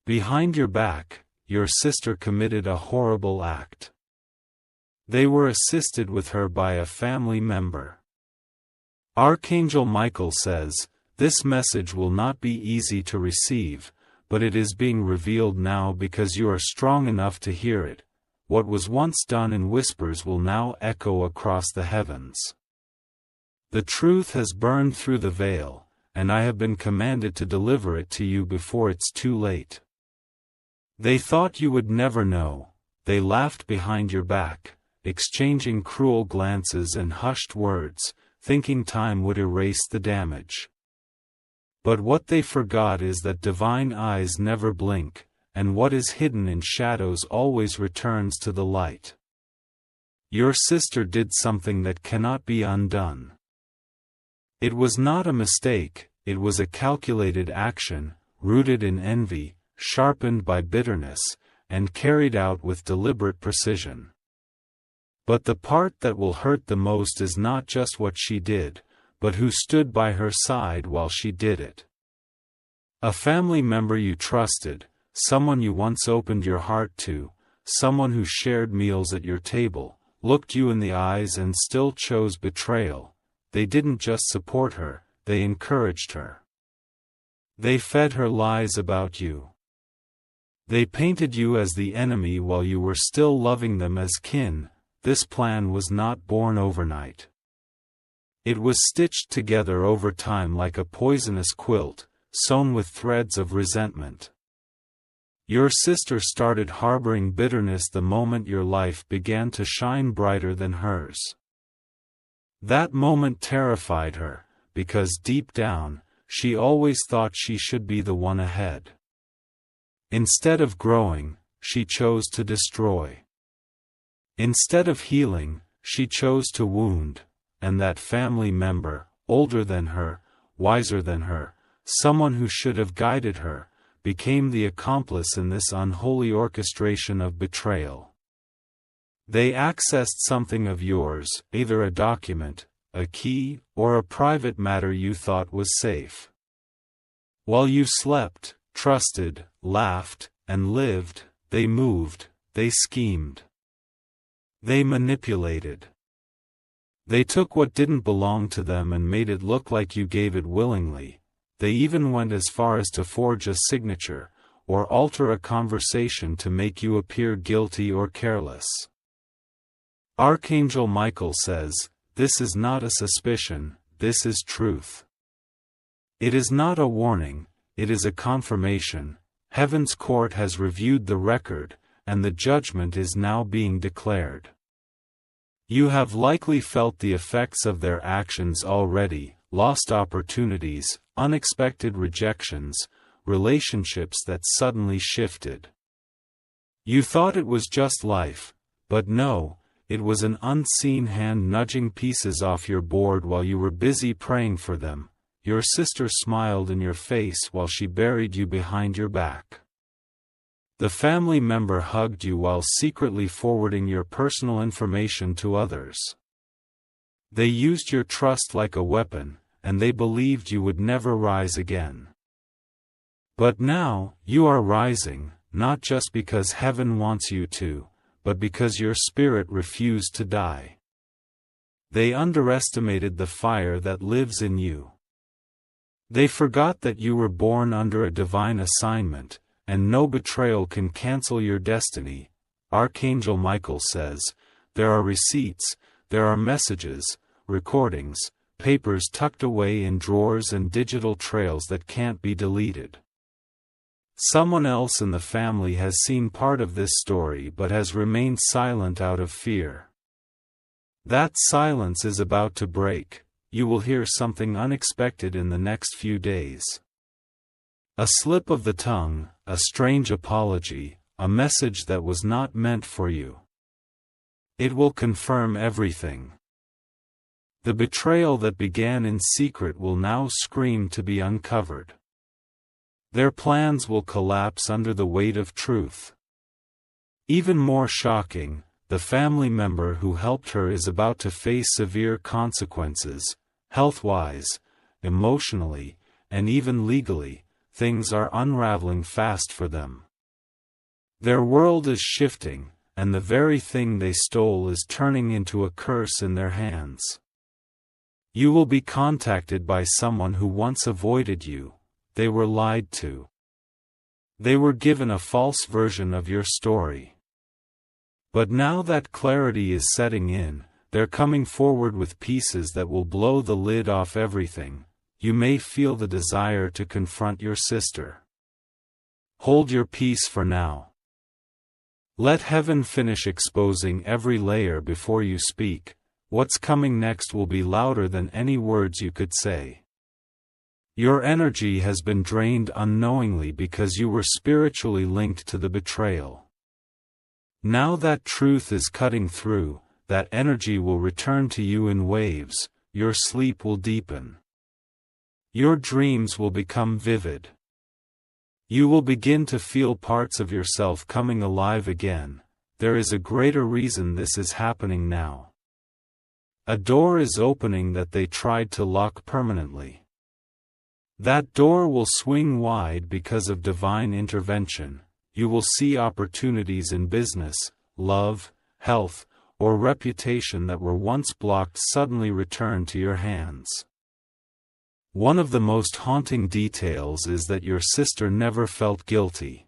Behind your back, your sister committed a horrible act. They were assisted with her by a family member. Archangel Michael says, "This message will not be easy to receive, but it is being revealed now because you are strong enough to hear it. What was once done in whispers will now echo across the heavens. The truth has burned through the veil, and I have been commanded to deliver it to you before it's too late." They thought you would never know. They laughed behind your back, exchanging cruel glances and hushed words, thinking time would erase the damage. But what they forgot is that divine eyes never blink, and what is hidden in shadows always returns to the light. Your sister did something that cannot be undone. It was not a mistake, it was a calculated action, rooted in envy, sharpened by bitterness, and carried out with deliberate precision. But the part that will hurt the most is not just what she did, but who stood by her side while she did it. A family member you trusted, someone you once opened your heart to, someone who shared meals at your table, looked you in the eyes and still chose betrayal. They didn't just support her, they encouraged her. They fed her lies about you. They painted you as the enemy while you were still loving them as kin. This plan was not born overnight. It was stitched together over time like a poisonous quilt, sewn with threads of resentment. Your sister started harboring bitterness the moment your life began to shine brighter than hers. That moment terrified her, because deep down, she always thought she should be the one ahead. Instead of growing, she chose to destroy. Instead of healing, she chose to wound, and that family member, older than her, wiser than her, someone who should have guided her, became the accomplice in this unholy orchestration of betrayal. They accessed something of yours, either a document, a key, or a private matter you thought was safe. While you slept, trusted, laughed, and lived, they moved, they schemed. They manipulated. They took what didn't belong to them and made it look like you gave it willingly. They even went as far as to forge a signature, or alter a conversation to make you appear guilty or careless. Archangel Michael says, "This is not a suspicion, this is truth." It is not a warning, it is a confirmation. Heaven's court has reviewed the record, and the judgment is now being declared. You have likely felt the effects of their actions already: lost opportunities, unexpected rejections, relationships that suddenly shifted. You thought it was just life, but no, it was an unseen hand nudging pieces off your board while you were busy praying for them. Your sister smiled in your face while she buried you behind your back. The family member hugged you while secretly forwarding your personal information to others. They used your trust like a weapon, and they believed you would never rise again. But now, you are rising, not just because heaven wants you to, but because your spirit refused to die. They underestimated the fire that lives in you. They forgot that you were born under a divine assignment, and no betrayal can cancel your destiny. Archangel Michael says, there are receipts, there are messages, recordings, papers tucked away in drawers and digital trails that can't be deleted. Someone else in the family has seen part of this story but has remained silent out of fear. That silence is about to break. You will hear something unexpected in the next few days. A slip of the tongue, a strange apology, a message that was not meant for you. It will confirm everything. The betrayal that began in secret will now scream to be uncovered. Their plans will collapse under the weight of truth. Even more shocking, the family member who helped her is about to face severe consequences, health-wise, emotionally, and even legally. things are unraveling fast for them. Their world is shifting, and the very thing they stole is turning into a curse in their hands. You will be contacted by someone who once avoided you. They were lied to. They were given a false version of your story. But now that clarity is setting in, they're coming forward with pieces that will blow the lid off everything. You may feel the desire to confront your sister. Hold your peace for now. Let heaven finish exposing every layer before you speak. What's coming next will be louder than any words you could say. Your energy has been drained unknowingly because you were spiritually linked to the betrayal. Now that truth is cutting through, that energy will return to you in waves. Your sleep will deepen. Your dreams will become vivid. You will begin to feel parts of yourself coming alive again. There is a greater reason this is happening now. A door is opening that they tried to lock permanently. That door will swing wide because of divine intervention. You will see opportunities in business, love, health, or reputation that were once blocked suddenly return to your hands. One of the most haunting details is that your sister never felt guilty.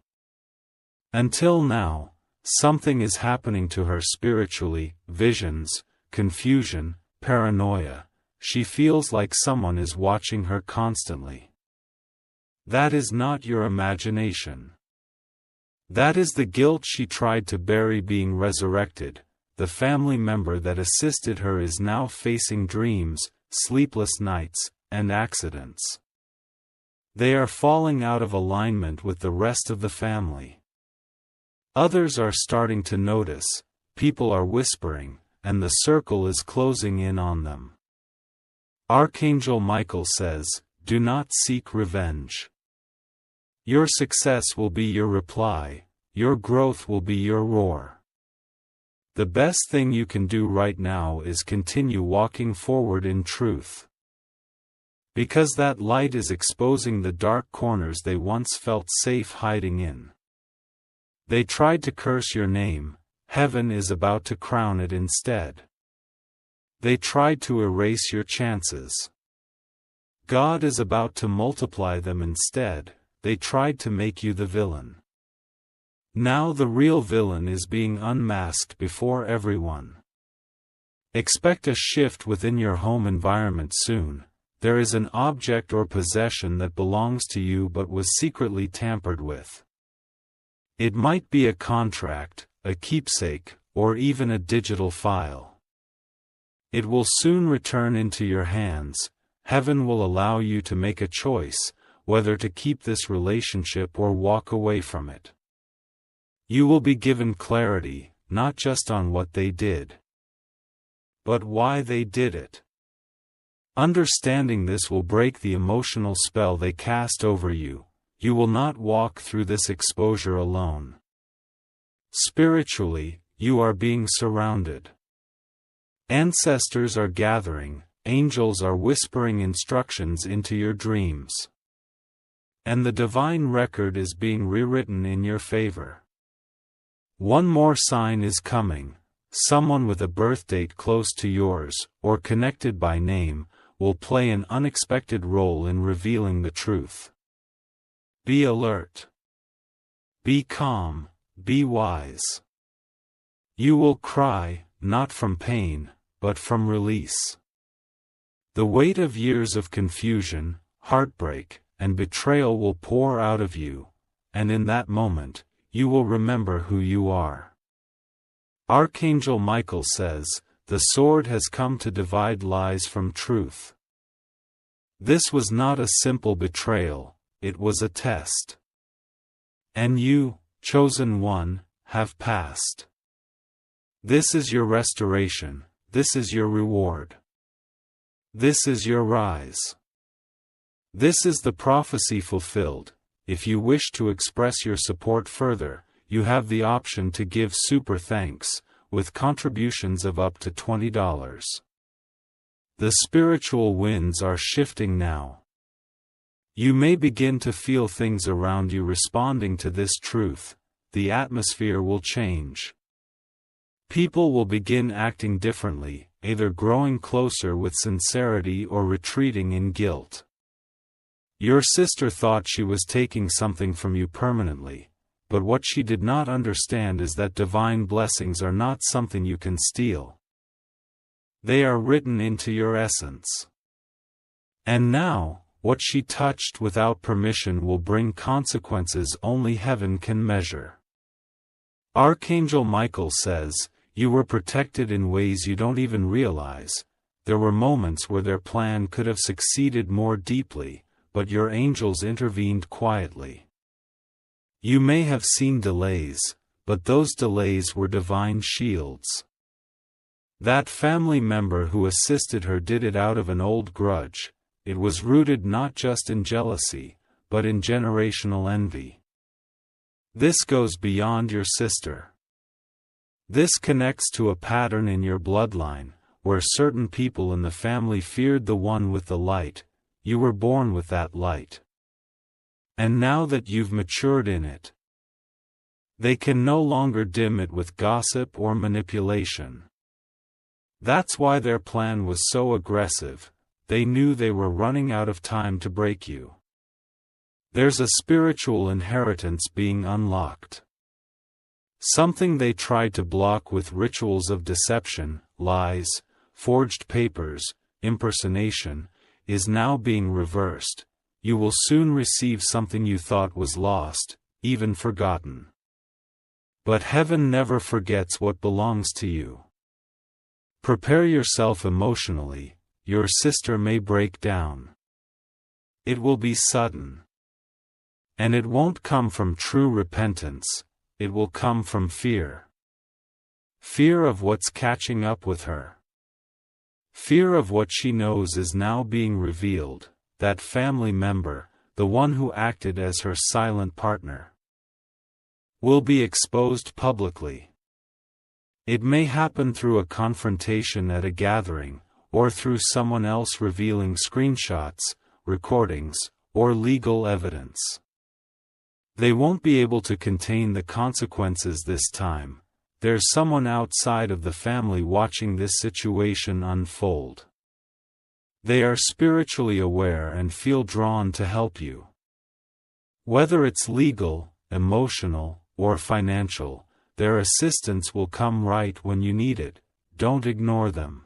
Until now, something is happening to her spiritually: visions, confusion, paranoia. She feels like someone is watching her constantly. That is not your imagination. That is the guilt she tried to bury being resurrected. The family member that assisted her is now facing dreams, sleepless nights, and accidents. They are falling out of alignment with the rest of the family. Others are starting to notice, people are whispering, and the circle is closing in on them. Archangel Michael says, "Do not seek revenge. Your success will be your reply, your growth will be your roar." The best thing you can do right now is continue walking forward in truth. Because that light is exposing the dark corners they once felt safe hiding in. They tried to curse your name, heaven is about to crown it instead. They tried to erase your chances. God is about to multiply them instead. They tried to make you the villain. Now the real villain is being unmasked before everyone. Expect a shift within your home environment soon. There is an object or possession that belongs to you but was secretly tampered with. It might be a contract, a keepsake, or even a digital file. It will soon return into your hands. Heaven will allow you to make a choice, whether to keep this relationship or walk away from it. You will be given clarity, not just on what they did, but why they did it. Understanding this will break the emotional spell they cast over you. You will not walk through this exposure alone. Spiritually, you are being surrounded. Ancestors are gathering, angels are whispering instructions into your dreams. And the divine record is being rewritten in your favor. One more sign is coming. Someone with a birthdate close to yours, or connected by name, will play an unexpected role in revealing the truth. Be alert. Be calm, be wise. You will cry, not from pain, but from release. The weight of years of confusion, heartbreak, and betrayal will pour out of you, and in that moment, you will remember who you are. Archangel Michael says, "The sword has come to divide lies from truth." This was not a simple betrayal, it was a test. And you, chosen one, have passed. This is your restoration, this is your reward. This is your rise. This is the prophecy fulfilled. If you wish to express your support further, you have the option to give super thanks, with contributions of up to $20. The spiritual winds are shifting now. You may begin to feel things around you responding to this truth. The atmosphere will change. People will begin acting differently, either growing closer with sincerity or retreating in guilt. Your sister thought she was taking something from you permanently, but what she did not understand is that divine blessings are not something you can steal. They are written into your essence. And now, what she touched without permission will bring consequences only heaven can measure. Archangel Michael says, "You were protected in ways you don't even realize. There were moments where their plan could have succeeded more deeply, but your angels intervened quietly. You may have seen delays, but those delays were divine shields." That family member who assisted her did it out of an old grudge. It was rooted not just in jealousy, but in generational envy. This goes beyond your sister. This connects to a pattern in your bloodline, where certain people in the family feared the one with the light. You were born with that light. And now that you've matured in it, they can no longer dim it with gossip or manipulation. That's why their plan was so aggressive. They knew they were running out of time to break you. There's a spiritual inheritance being unlocked. Something they tried to block with rituals of deception, lies, forged papers, impersonation, is now being reversed. You will soon receive something you thought was lost, even forgotten. But heaven never forgets what belongs to you. Prepare yourself emotionally. Your sister may break down. It will be sudden. And it won't come from true repentance, it will come from fear. Fear of what's catching up with her. Fear of what she knows is now being revealed, that family member, the one who acted as her silent partner, will be exposed publicly. It may happen through a confrontation at a gathering, or through someone else revealing screenshots, recordings, or legal evidence. They won't be able to contain the consequences this time. There's someone outside of the family watching this situation unfold. They are spiritually aware and feel drawn to help you. Whether it's legal, emotional, or financial, their assistance will come right when you need it. Don't ignore them.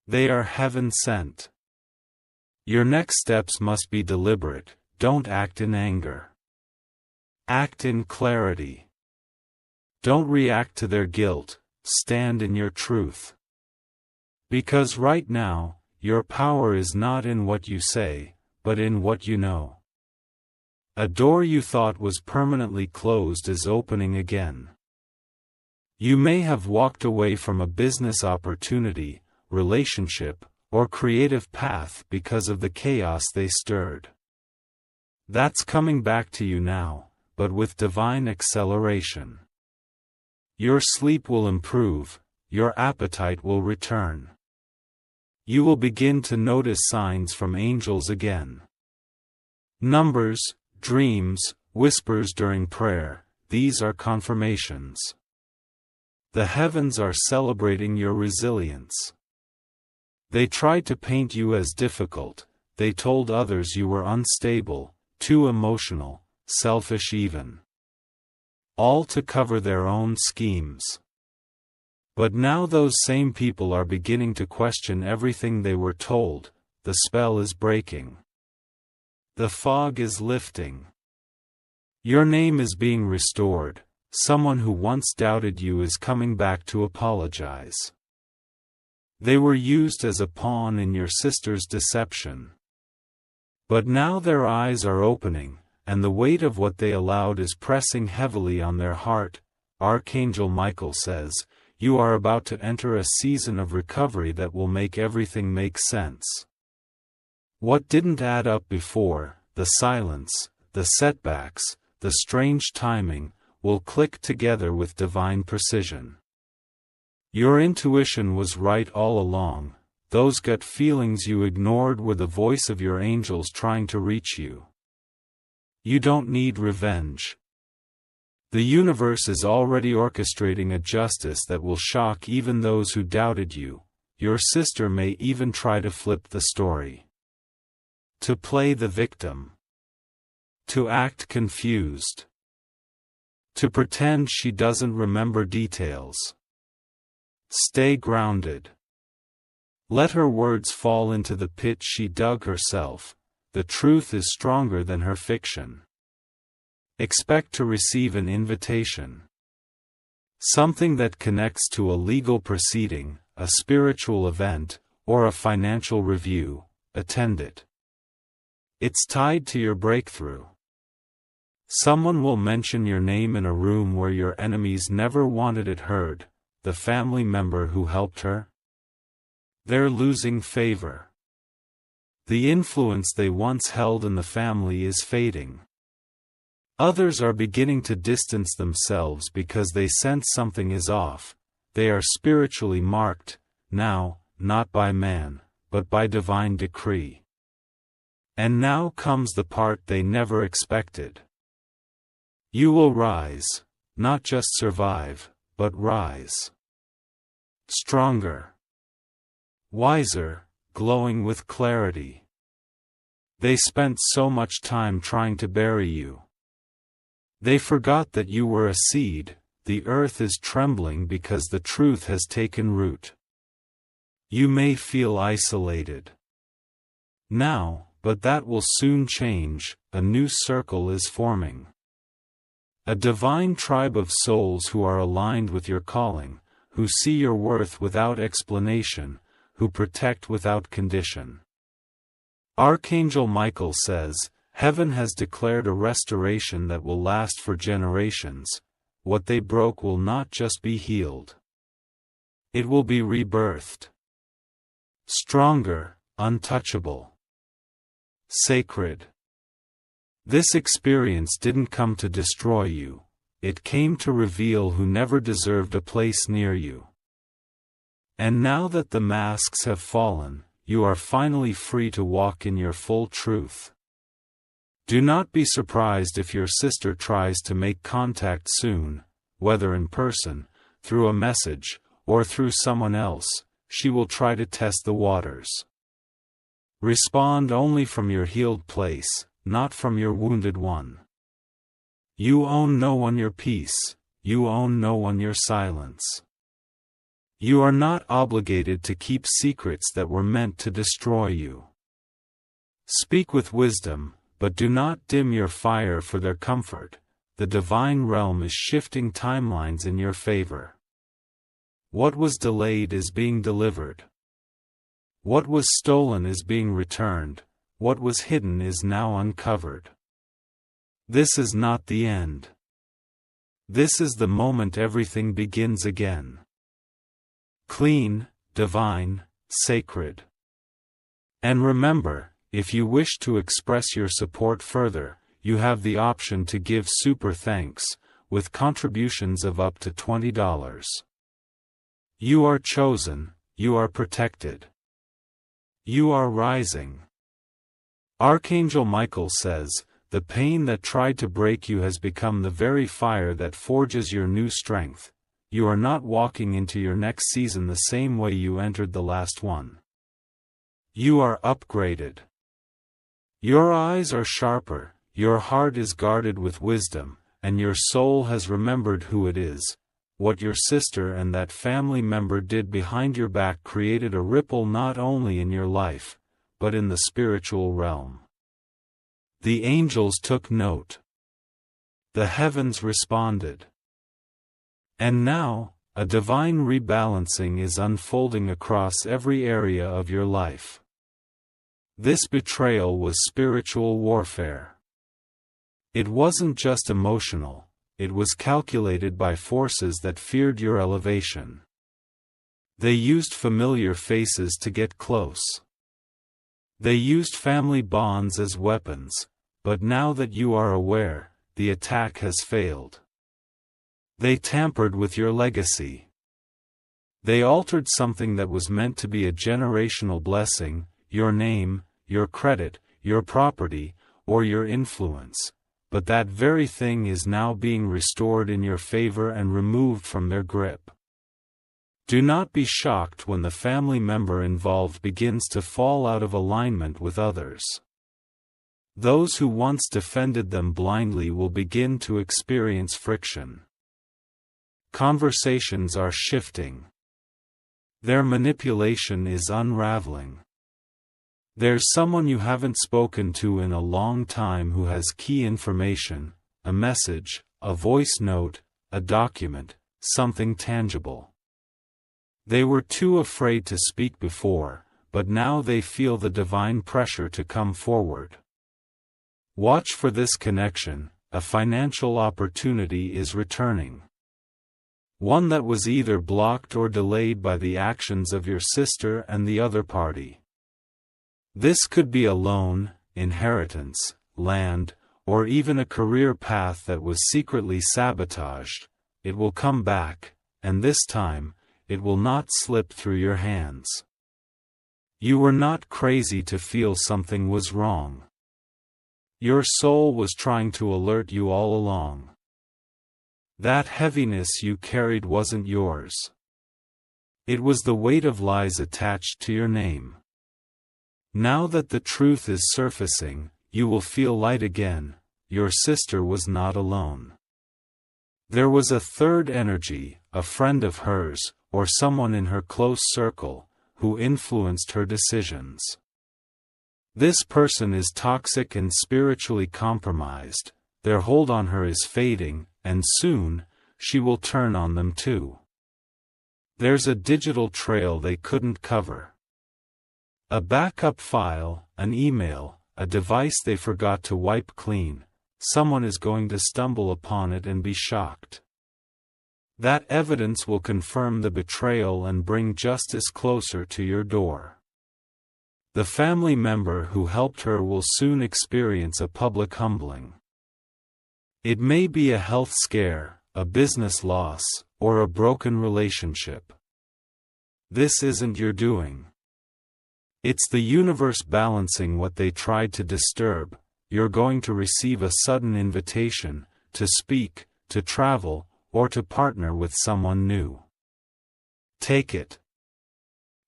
They are heaven sent. Your next steps must be deliberate. Don't act in anger. Act in clarity. Don't react to their guilt, stand in your truth. Because right now, your power is not in what you say, but in what you know. A door you thought was permanently closed is opening again. You may have walked away from a business opportunity, relationship, or creative path because of the chaos they stirred. That's coming back to you now, but with divine acceleration. Your sleep will improve, your appetite will return. You will begin to notice signs from angels again. Numbers, dreams, whispers during prayer, these are confirmations. The heavens are celebrating your resilience. They tried to paint you as difficult, they told others you were unstable, too emotional, selfish even. All to cover their own schemes. But now those same people are beginning to question everything they were told. The spell is breaking. The fog is lifting. Your name is being restored. Someone who once doubted you is coming back to apologize. They were used as a pawn in your sister's deception. But now their eyes are opening, and the weight of what they allowed is pressing heavily on their heart. Archangel Michael says, you are about to enter a season of recovery that will make everything make sense. What didn't add up before, the silence, the setbacks, the strange timing, will click together with divine precision. Your intuition was right all along. those gut feelings you ignored were the voice of your angels trying to reach you. You don't need revenge. The universe is already orchestrating a justice that will shock even those who doubted you. Your sister may even try to flip the story. To play the victim. To act confused. To pretend she doesn't remember details. Stay grounded. Let her words fall into the pit she dug herself. The truth is stronger than her fiction. Expect to receive an invitation. Something that connects to a legal proceeding, a spiritual event, or a financial review. Attend it. It's tied to your breakthrough. Someone will mention your name in a room where your enemies never wanted it heard, the family member who helped her. They're losing favor. The influence they once held in the family is fading. Others are beginning to distance themselves because they sense something is off. They are spiritually marked, now, not by man, but by divine decree. And now comes the part they never expected. You will rise, not just survive, but rise. Stronger. Wiser, glowing with clarity. They spent so much time trying to bury you. They forgot that you were a seed. The earth is trembling because the truth has taken root. You may feel isolated now, but that will soon change. A new circle is forming. A divine tribe of souls who are aligned with your calling, who see your worth without explanation, who protect without condition. Archangel Michael says, Heaven has declared a restoration that will last for generations. What they broke will not just be healed. It will be rebirthed. Stronger, untouchable. Sacred. This experience didn't come to destroy you. It came to reveal who never deserved a place near you. And now that the masks have fallen, you are finally free to walk in your full truth. Do not be surprised if your sister tries to make contact soon, whether in person, through a message, or through someone else. She will try to test the waters. Respond only from your healed place, not from your wounded one. You own no one your peace, you own no one your silence. You are not obligated to keep secrets that were meant to destroy you. Speak with wisdom, but do not dim your fire for their comfort. The divine realm is shifting timelines in your favor. What was delayed is being delivered. What was stolen is being returned. What was hidden is now uncovered. This is not the end. This is the moment everything begins again. Clean, divine, sacred. And remember, if you wish to express your support further, you have the option to give super thanks, with contributions of up to $20. You are chosen, you are protected. You are rising. Archangel Michael says, the pain that tried to break you has become the very fire that forges your new strength. You are not walking into your next season the same way you entered the last one. You are upgraded. Your eyes are sharper, your heart is guarded with wisdom, and your soul has remembered who it is. What your sister and that family member did behind your back created a ripple not only in your life, but in the spiritual realm. The angels took note. The heavens responded. And now, a divine rebalancing is unfolding across every area of your life. This betrayal was spiritual warfare. It wasn't just emotional, it was calculated by forces that feared your elevation. They used familiar faces to get close. They used family bonds as weapons, but now that you are aware, the attack has failed. They tampered with your legacy. They altered something that was meant to be a generational blessing, your name, your credit, your property, or your influence, but that very thing is now being restored in your favor and removed from their grip. Do not be shocked when the family member involved begins to fall out of alignment with others. Those who once defended them blindly will begin to experience friction. Conversations are shifting. Their manipulation is unraveling. There's someone you haven't spoken to in a long time who has key information, a message, a voice note, a document, something tangible. They were too afraid to speak before, but now they feel the divine pressure to come forward. Watch for this connection. A financial opportunity is returning. One that was either blocked or delayed by the actions of your sister and the other party. This could be a loan, inheritance, land, or even a career path that was secretly sabotaged. It will come back, and this time, it will not slip through your hands. You were not crazy to feel something was wrong. Your soul was trying to alert you all along. That heaviness you carried wasn't yours. It was the weight of lies attached to your name. Now that the truth is surfacing, you will feel light again. Your sister was not alone. There was a third energy, a friend of hers, or someone in her close circle, who influenced her decisions. This person is toxic and spiritually compromised. Their hold on her is fading, and soon, she will turn on them too. There's a digital trail they couldn't cover. A backup file, an email, a device they forgot to wipe clean. Someone is going to stumble upon it and be shocked. That evidence will confirm the betrayal and bring justice closer to your door. The family member who helped her will soon experience a public humbling. It may be a health scare, a business loss, or a broken relationship. This isn't your doing. It's the universe balancing what they tried to disturb. You're going to receive a sudden invitation to speak, to travel, or to partner with someone new. Take it.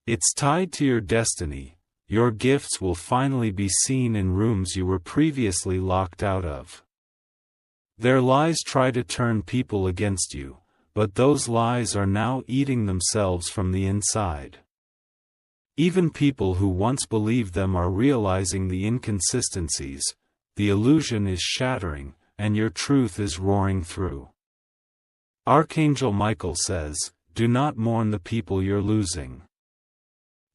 It's tied to your destiny. Your gifts will finally be seen in rooms you were previously locked out of. Their lies try to turn people against you, but those lies are now eating themselves from the inside. Even people who once believed them are realizing the inconsistencies. The illusion is shattering, and your truth is roaring through. Archangel Michael says, do not mourn the people you're losing.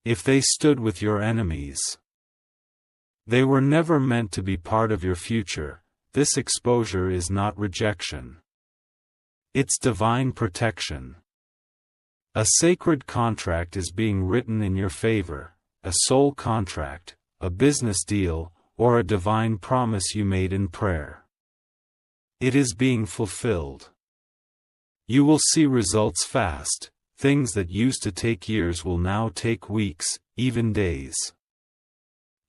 If they stood with your enemies, they were never meant to be part of your future. This exposure is not rejection. It's divine protection. A sacred contract is being written in your favor, a soul contract, a business deal, or a divine promise you made in prayer. It is being fulfilled. You will see results fast. Things that used to take years will now take weeks, even days.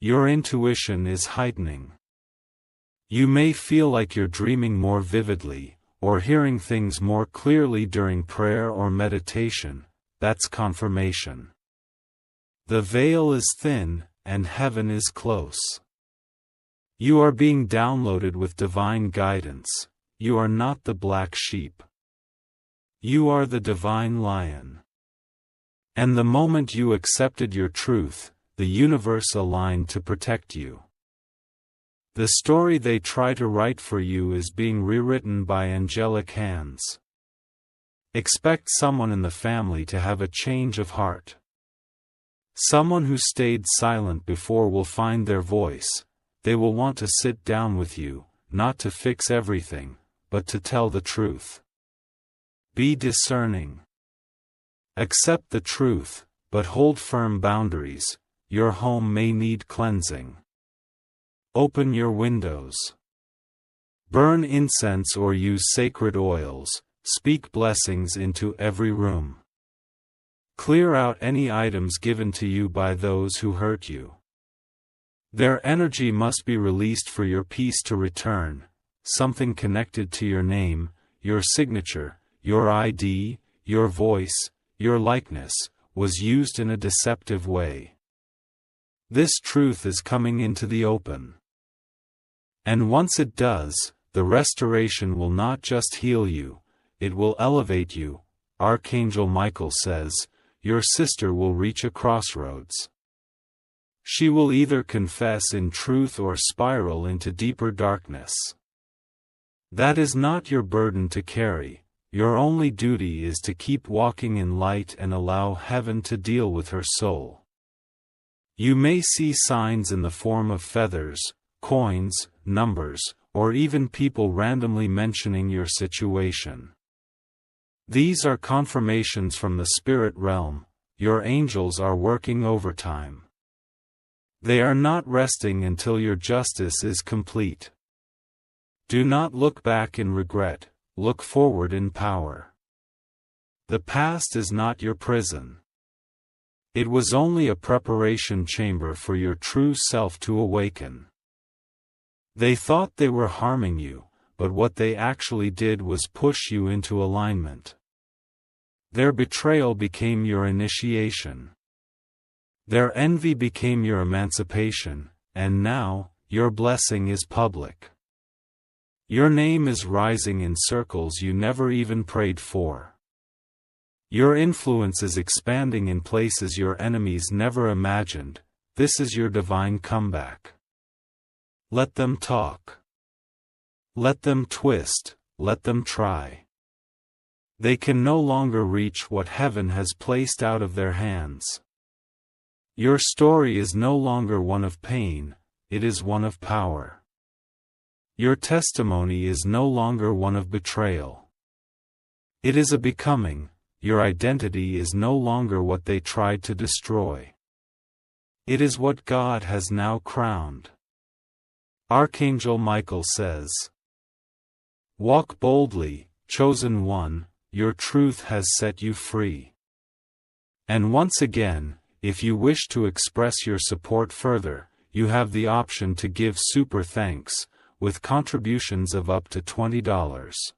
Your intuition is heightening. You may feel like you're dreaming more vividly, or hearing things more clearly during prayer or meditation. That's confirmation. The veil is thin, and heaven is close. You are being downloaded with divine guidance. You are not the black sheep. You are the divine lion. And the moment you accepted your truth, the universe aligned to protect you. The story they try to write for you is being rewritten by angelic hands. Expect someone in the family to have a change of heart. Someone who stayed silent before will find their voice. They will want to sit down with you, not to fix everything, but to tell the truth. Be discerning. Accept the truth, but hold firm boundaries. Your home may need cleansing. Open your windows. Burn incense or use sacred oils. Speak blessings into every room. Clear out any items given to you by those who hurt you. Their energy must be released for your peace to return. Something connected to your name, your signature, your ID, your voice, your likeness, was used in a deceptive way. This truth is coming into the open. And once it does, the restoration will not just heal you, it will elevate you. Archangel Michael says, your sister will reach a crossroads. She will either confess in truth or spiral into deeper darkness. That is not your burden to carry. Your only duty is to keep walking in light and allow heaven to deal with her soul. You may see signs in the form of feathers, coins, numbers, or even people randomly mentioning your situation. These are confirmations from the spirit realm. Your angels are working overtime. They are not resting until your justice is complete. Do not look back in regret, look forward in power. The past is not your prison. It was only a preparation chamber for your true self to awaken. They thought they were harming you, but what they actually did was push you into alignment. Their betrayal became your initiation. Their envy became your emancipation, and now, your blessing is public. Your name is rising in circles you never even prayed for. Your influence is expanding in places your enemies never imagined. This is your divine comeback. Let them talk. Let them twist, let them try. They can no longer reach what heaven has placed out of their hands. Your story is no longer one of pain, it is one of power. Your testimony is no longer one of betrayal. It is a becoming. Your identity is no longer what they tried to destroy. It is what God has now crowned. Archangel Michael says, walk boldly, chosen one, your truth has set you free. And once again, if you wish to express your support further, you have the option to give super thanks, with contributions of up to $20.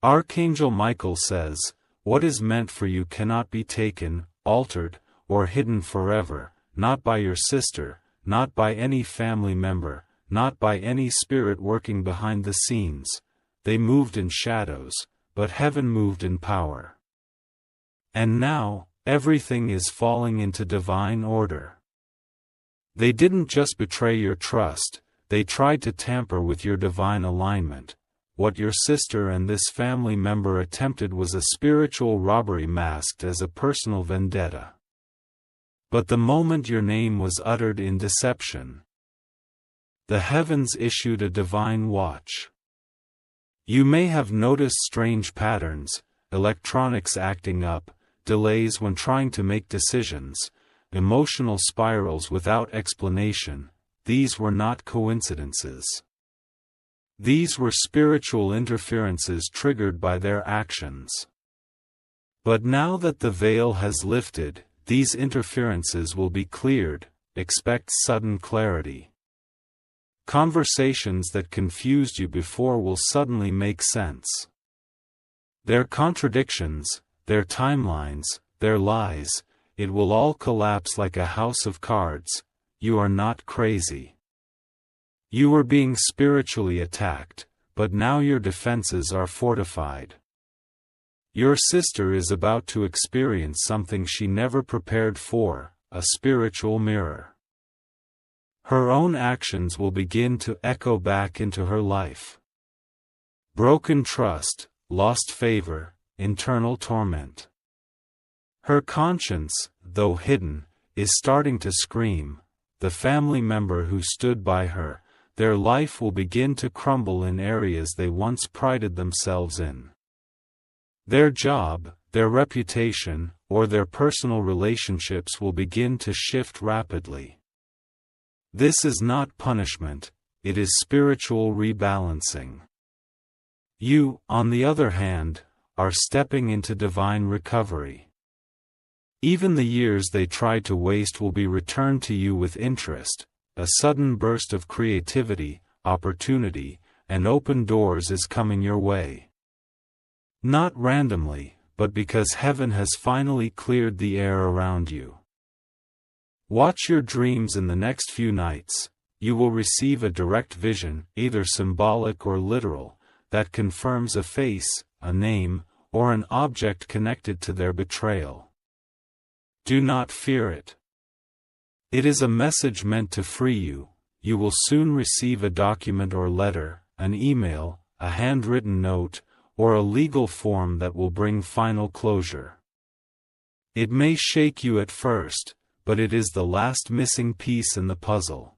Archangel Michael says, what is meant for you cannot be taken, altered, or hidden forever, not by your sister, not by any family member, not by any spirit working behind the scenes. They moved in shadows, but heaven moved in power. And now, everything is falling into divine order. They didn't just betray your trust, they tried to tamper with your divine alignment. What your sister and this family member attempted was a spiritual robbery masked as a personal vendetta. But the moment your name was uttered in deception, the heavens issued a divine watch. You may have noticed strange patterns, electronics acting up, delays when trying to make decisions, emotional spirals without explanation. These were not coincidences. These were spiritual interferences triggered by their actions. But now that the veil has lifted, these interferences will be cleared. Expect sudden clarity. Conversations that confused you before will suddenly make sense. Their contradictions, their timelines, their lies, it will all collapse like a house of cards. You are not crazy. You were being spiritually attacked, but now your defenses are fortified. Your sister is about to experience something she never prepared for, a spiritual mirror. Her own actions will begin to echo back into her life. Broken trust, lost favor, internal torment. Her conscience, though hidden, is starting to scream. The family member who stood by her, their life will begin to crumble in areas they once prided themselves in. Their job, their reputation, or their personal relationships will begin to shift rapidly. This is not punishment, it is spiritual rebalancing. You, on the other hand, are stepping into divine recovery. Even the years they tried to waste will be returned to you with interest. A sudden burst of creativity, opportunity, and open doors is coming your way. Not randomly, but because heaven has finally cleared the air around you. Watch your dreams in the next few nights. You will receive a direct vision, either symbolic or literal, that confirms a face, a name, or an object connected to their betrayal. Do not fear it. It is a message meant to free you. You will soon receive a document or letter, an email, a handwritten note, or a legal form that will bring final closure. It may shake you at first, but it is the last missing piece in the puzzle.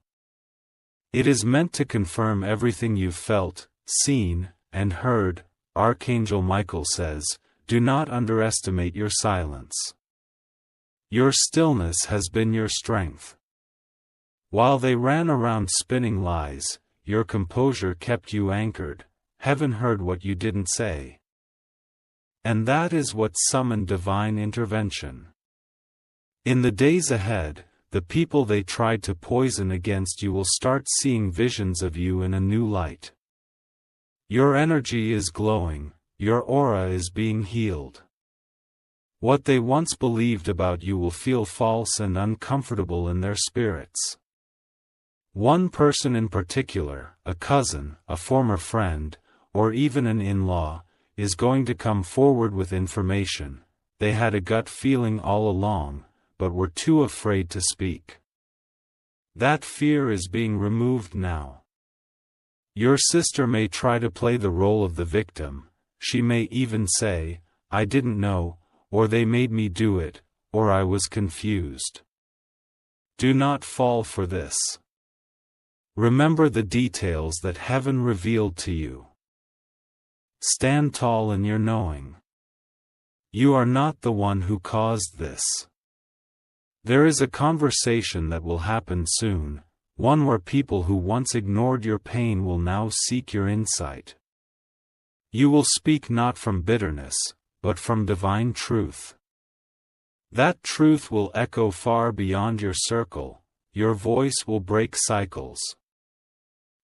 It is meant to confirm everything you've felt, seen, and heard. Archangel Michael says, do not underestimate your silence. Your stillness has been your strength. While they ran around spinning lies, your composure kept you anchored. Heaven heard what you didn't say. And that is what summoned divine intervention. In the days ahead, the people they tried to poison against you will start seeing visions of you in a new light. Your energy is glowing, your aura is being healed. What they once believed about you will feel false and uncomfortable in their spirits. One person in particular, a cousin, a former friend, or even an in-law, is going to come forward with information. They had a gut feeling all along, but were too afraid to speak. That fear is being removed now. Your sister may try to play the role of the victim. She may even say, I didn't know, or they made me do it, or I was confused. Do not fall for this. Remember the details that heaven revealed to you. Stand tall in your knowing. You are not the one who caused this. There is a conversation that will happen soon, one where people who once ignored your pain will now seek your insight. You will speak not from bitterness, but from divine truth. That truth will echo far beyond your circle. Your voice will break cycles.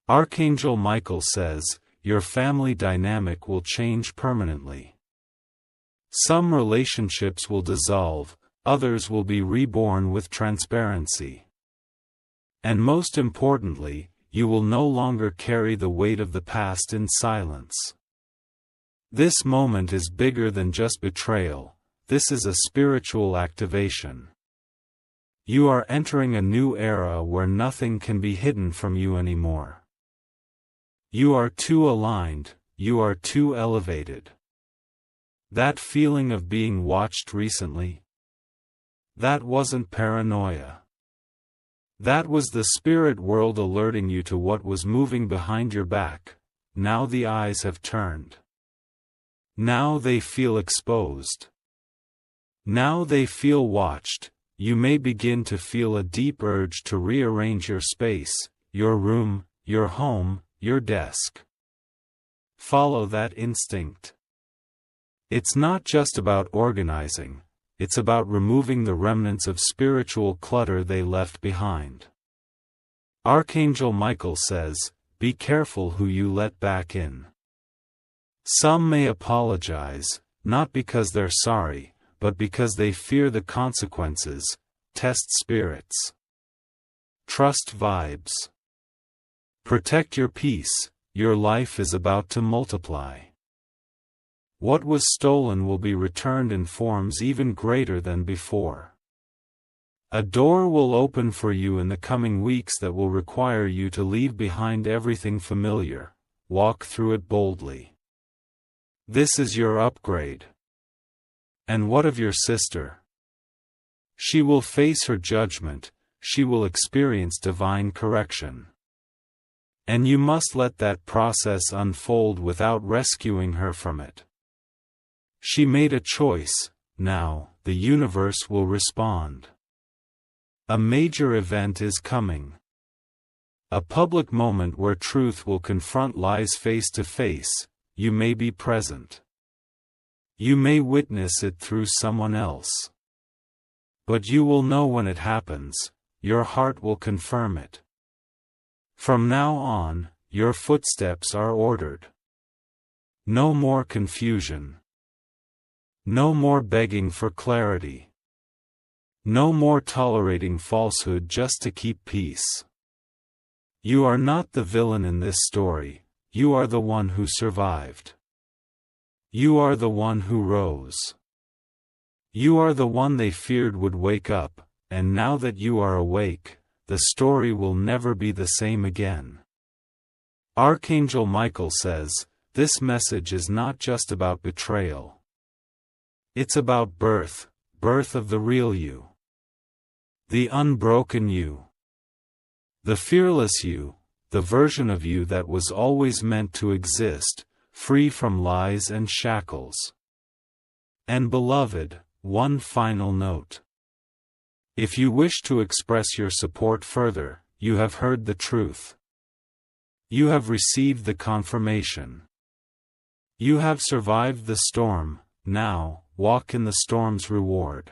Archangel Michael says, your family dynamic will change permanently. Some relationships will dissolve, others will be reborn with transparency. And most importantly, you will no longer carry the weight of the past in silence. This moment is bigger than just betrayal. This is a spiritual activation. You are entering a new era where nothing can be hidden from you anymore. You are too aligned, you are too elevated. That feeling of being watched recently? That wasn't paranoia. That was the spirit world alerting you to what was moving behind your back. Now the eyes have turned. Now they feel exposed. Now they feel watched. You may begin to feel a deep urge to rearrange your space, your room, your home, your desk. Follow that instinct. It's not just about organizing, it's about removing the remnants of spiritual clutter they left behind. Archangel Michael says, be careful who you let back in. Some may apologize, not because they're sorry, but because they fear the consequences. Test spirits. Trust vibes. Protect your peace, your life is about to multiply. What was stolen will be returned in forms even greater than before. A door will open for you in the coming weeks that will require you to leave behind everything familiar. Walk through it boldly. This is your upgrade. And what of your sister? She will face her judgment, she will experience divine correction. And you must let that process unfold without rescuing her from it. She made a choice, now, the universe will respond. A major event is coming. A public moment where truth will confront lies face to face. You may be present. You may witness it through someone else. But you will know when it happens, your heart will confirm it. From now on, your footsteps are ordered. No more confusion. No more begging for clarity. No more tolerating falsehood just to keep peace. You are not the villain in this story, you are the one who survived. You are the one who rose. You are the one they feared would wake up, and now that you are awake, the story will never be the same again. Archangel Michael says, this message is not just about betrayal. It's about birth, birth of the real you. The unbroken you. The fearless you, the version of you that was always meant to exist, free from lies and shackles. And beloved, one final note. If you wish to express your support further, you have heard the truth. You have received the confirmation. You have survived the storm, now, walk in the storm's reward.